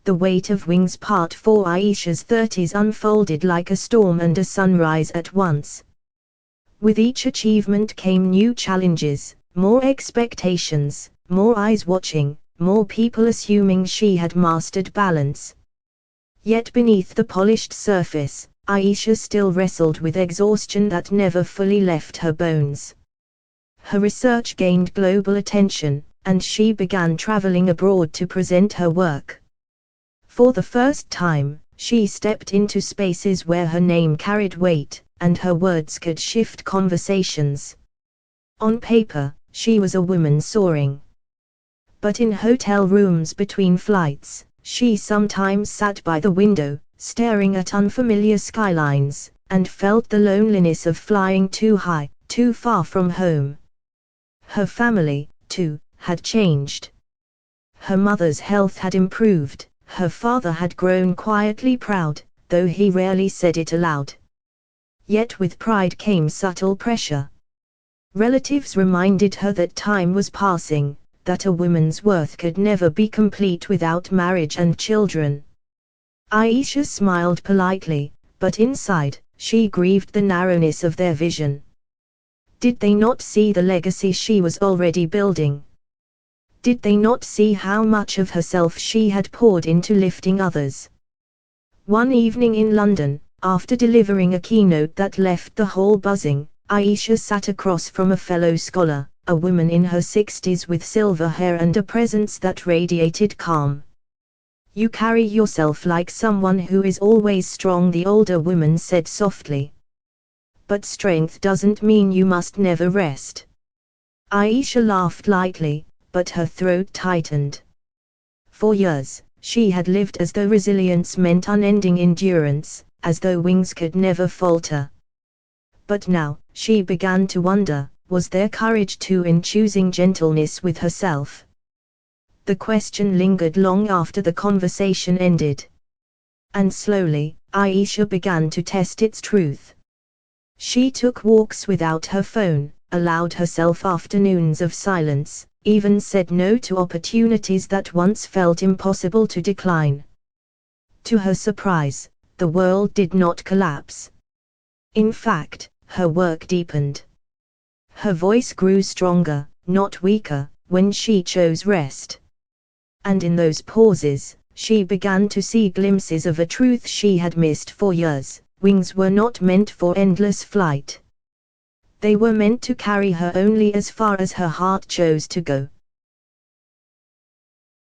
The Weight of Wings Part 4. Aisha's 30s unfolded like a storm and a sunrise at once. With each achievement came new challenges, more expectations, more eyes watching, more people assuming she had mastered balance. Yet beneath the polished surface, Aisha still wrestled with exhaustion that never fully left her bones. Her research gained global attention, and she began traveling abroad to present her work. For the first time, she stepped into spaces where her name carried weight, and her words could shift conversations. On paper, she was a woman soaring. But in hotel rooms between flights, she sometimes sat by the window, staring at unfamiliar skylines, and felt the loneliness of flying too high, too far from home. Her family, too, had changed. Her mother's health had improved, her father had grown quietly proud, though he rarely said it aloud. Yet with pride came subtle pressure. Relatives reminded her that time was passing, that a woman's worth could never be complete without marriage and children. Aisha smiled politely, but inside, she grieved the narrowness of their vision. Did they not see the legacy she was already building? Did they not see how much of herself she had poured into lifting others? One evening in London, after delivering a keynote that left the hall buzzing, Aisha sat across from a fellow scholar, a woman in her 60s with silver hair and a presence that radiated calm. "You carry yourself like someone who is always strong," the older woman said softly. "But strength doesn't mean you must never rest." Aisha laughed lightly, but her throat tightened. For years, she had lived as though resilience meant unending endurance, as though wings could never falter. But now, she began to wonder, was there courage too in choosing gentleness with herself? The question lingered long after the conversation ended. And slowly, Aisha began to test its truth. She took walks without her phone, allowed herself afternoons of silence, even said no to opportunities that once felt impossible to decline. To her surprise, the world did not collapse. In fact, her work deepened. Her voice grew stronger, not weaker, when she chose rest. And in those pauses, she began to see glimpses of a truth she had missed for years: wings were not meant for endless flight. They were meant to carry her only as far as her heart chose to go.